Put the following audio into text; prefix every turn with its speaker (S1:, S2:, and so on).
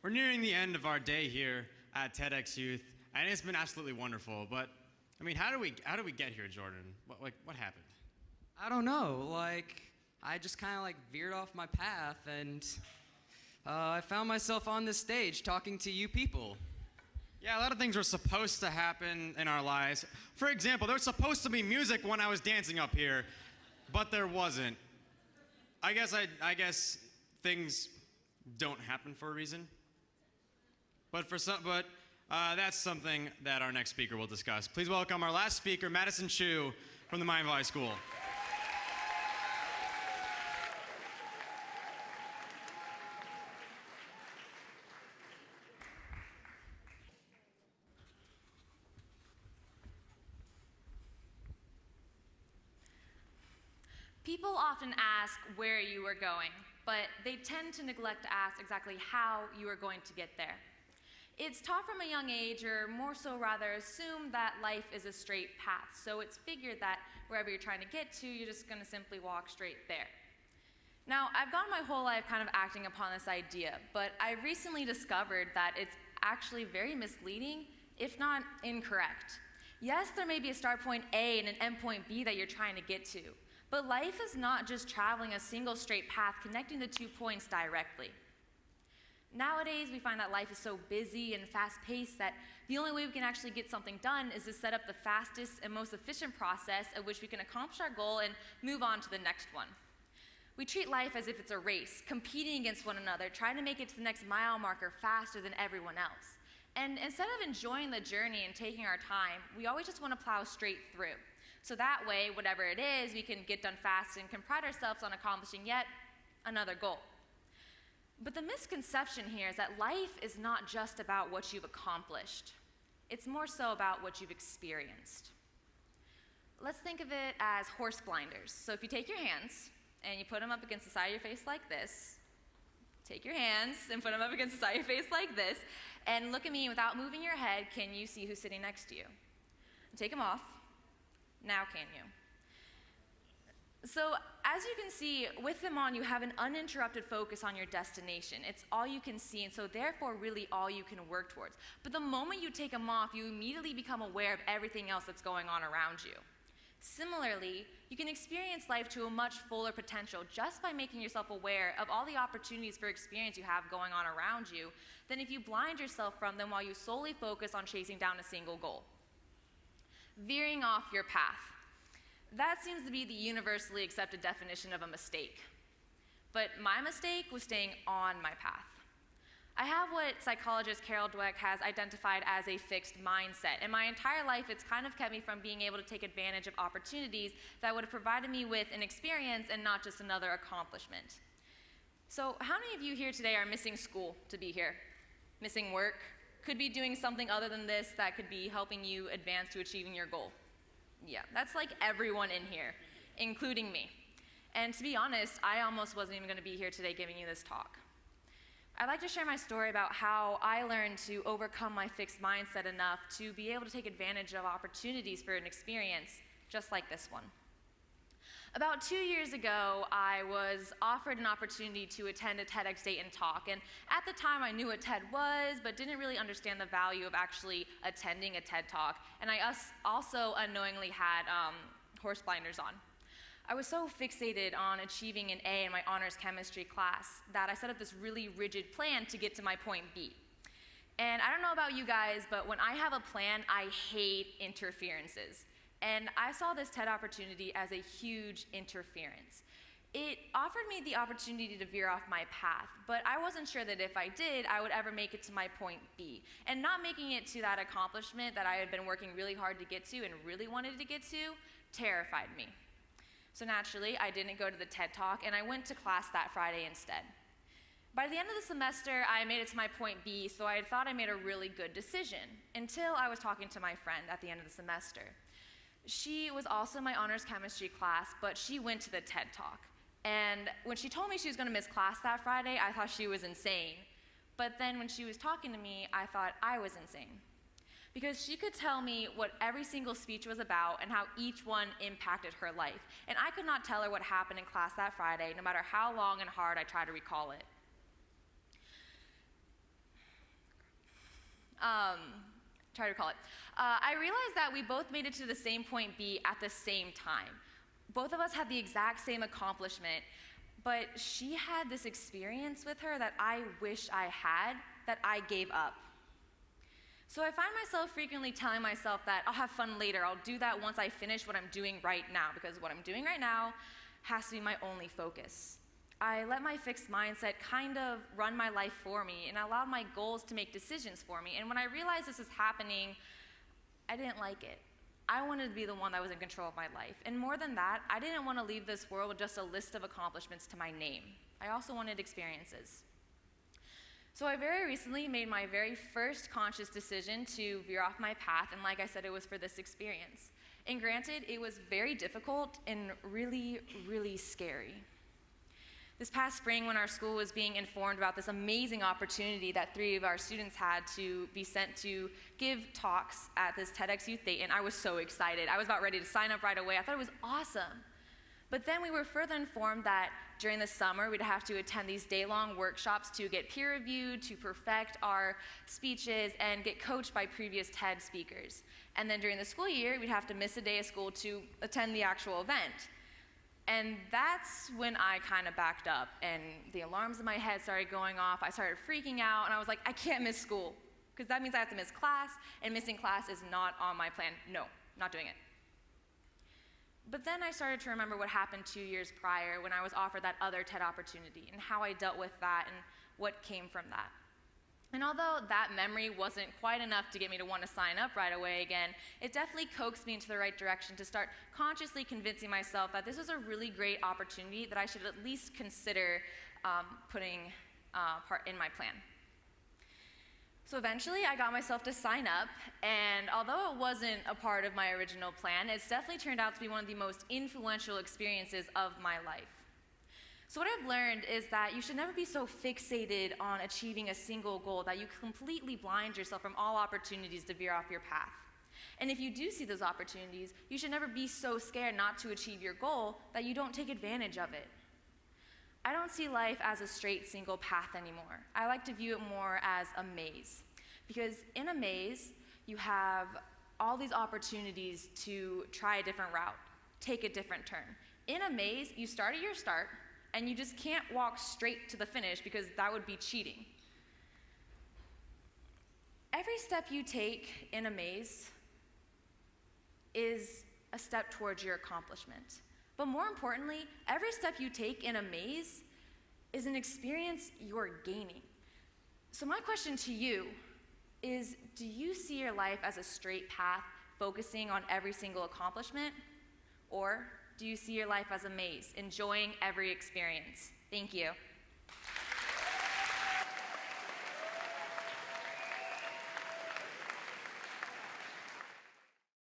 S1: We're nearing the end of our day here at TEDxYouth, and it's been absolutely wonderful. But I mean, how do we get here, Jordan? What happened?
S2: I don't know. I just kind of veered off my path, and I found myself on this stage talking to you people.
S1: Yeah, a lot of things were supposed to happen in our lives. For example, there was supposed to be music when I was dancing up here, but there wasn't. I guess things don't happen for a reason. But that's something that our next speaker will discuss. Please welcome our last speaker, Madison Choo from the Miami High School.
S3: People often ask where you are going, but they tend to neglect to ask exactly how you are going to get there. It's taught from a young age, or more so rather assumed that life is a straight path. So it's figured that wherever you're trying to get to, you're just going to simply walk straight there. Now, I've gone my whole life kind of acting upon this idea, but I recently discovered that it's actually very misleading, if not incorrect. Yes, there may be a start point A and an end point B that you're trying to get to, but life is not just traveling a single straight path connecting the 2 points directly. Nowadays, we find that life is so busy and fast-paced that the only way we can actually get something done is to set up the fastest and most efficient process at which we can accomplish our goal and move on to the next one. We treat life as if it's a race, competing against one another, trying to make it to the next mile marker faster than everyone else. And instead of enjoying the journey and taking our time, we always just want to plow straight through. So that way, whatever it is, we can get done fast and can pride ourselves on accomplishing yet another goal. But the misconception here is that life is not just about what you've accomplished. It's more so about what you've experienced. Let's think of it as horse blinders. So if you take your hands and you put them up against the side of your face like this, take your hands and put them up against the side of your face like this, and look at me without moving your head, can you see who's sitting next to you? Take them off. Now can you? So as you can see, with them on, you have an uninterrupted focus on your destination. It's all you can see, and so therefore really all you can work towards. But the moment you take them off, you immediately become aware of everything else that's going on around you. Similarly, you can experience life to a much fuller potential just by making yourself aware of all the opportunities for experience you have going on around you than if you blind yourself from them while you solely focus on chasing down a single goal. Veering off your path. That seems to be the universally accepted definition of a mistake. But my mistake was staying on my path. I have what psychologist Carol Dweck has identified as a fixed mindset. And my entire life, it's kind of kept me from being able to take advantage of opportunities that would have provided me with an experience and not just another accomplishment. So how many of you here today are missing school to be here? Missing work? Could be doing something other than this that could be helping you advance to achieving your goal? Yeah, that's like everyone in here, including me. And to be honest, I almost wasn't even going to be here today giving you this talk. I'd like to share my story about how I learned to overcome my fixed mindset enough to be able to take advantage of opportunities for an experience just like this one. About 2 years ago, I was offered an opportunity to attend a TEDx Dayton talk, and at the time I knew what TED was, but didn't really understand the value of actually attending a TED talk, and I also unknowingly had horse blinders on. I was so fixated on achieving an A in my honors chemistry class that I set up this really rigid plan to get to my point B. And I don't know about you guys, but when I have a plan, I hate interferences. And I saw this TED opportunity as a huge interference. It offered me the opportunity to veer off my path, but I wasn't sure that if I did, I would ever make it to my point B. And not making it to that accomplishment that I had been working really hard to get to and really wanted to get to terrified me. So naturally, I didn't go to the TED Talk, and I went to class that Friday instead. By the end of the semester, I made it to my point B, so I thought I made a really good decision, until I was talking to my friend at the end of the semester. She was also in my honors chemistry class, but she went to the TED Talk. And when she told me she was going to miss class that Friday, I thought she was insane. But then when she was talking to me, I thought I was insane. Because she could tell me what every single speech was about and how each one impacted her life. And I could not tell her what happened in class that Friday, no matter how long and hard I tried to recall it. try to recall it. I realized that we both made it to the same point B at the same time. Both of us had the exact same accomplishment, but she had this experience with her that I wish I had, that I gave up. So I find myself frequently telling myself that I'll have fun later, I'll do that once I finish what I'm doing right now, because what I'm doing right now has to be my only focus. I let my fixed mindset kind of run my life for me, and I allowed my goals to make decisions for me. And when I realized this was happening, I didn't like it. I wanted to be the one that was in control of my life. And more than that, I didn't want to leave this world with just a list of accomplishments to my name. I also wanted experiences. So I very recently made my very first conscious decision to veer off my path, and like I said, it was for this experience. And granted, it was very difficult and really, really scary. This past spring, when our school was being informed about this amazing opportunity that 3 of our students had to be sent to give talks at this TEDxYouth Dayton, I was so excited. I was about ready to sign up right away. I thought it was awesome. But then we were further informed that during the summer, we'd have to attend these day-long workshops to get peer-reviewed, to perfect our speeches, and get coached by previous TED speakers. And then during the school year, we'd have to miss a day of school to attend the actual event. And that's when I kind of backed up, and the alarms in my head started going off. I started freaking out, and I was like, I can't miss school, because that means I have to miss class, and missing class is not on my plan. No, not doing it. But then I started to remember what happened 2 years prior when I was offered that other TED opportunity, and how I dealt with that, and what came from that. And although that memory wasn't quite enough to get me to want to sign up right away again, it definitely coaxed me into the right direction to start consciously convincing myself that this was a really great opportunity that I should at least consider putting part in my plan. So eventually I got myself to sign up, and although it wasn't a part of my original plan, it's definitely turned out to be one of the most influential experiences of my life. So what I've learned is that you should never be so fixated on achieving a single goal that you completely blind yourself from all opportunities to veer off your path. And if you do see those opportunities, you should never be so scared not to achieve your goal that you don't take advantage of it. I don't see life as a straight single path anymore. I like to view it more as a maze. Because in a maze, you have all these opportunities to try a different route, take a different turn. In a maze, you start at your start, and you just can't walk straight to the finish because that would be cheating. Every step you take in a maze is a step towards your accomplishment. But more importantly, every step you take in a maze is an experience you're gaining. So my question to you is, do you see your life as a straight path, focusing on every single accomplishment? Or do you see your life as a maze, enjoying every experience? Thank you.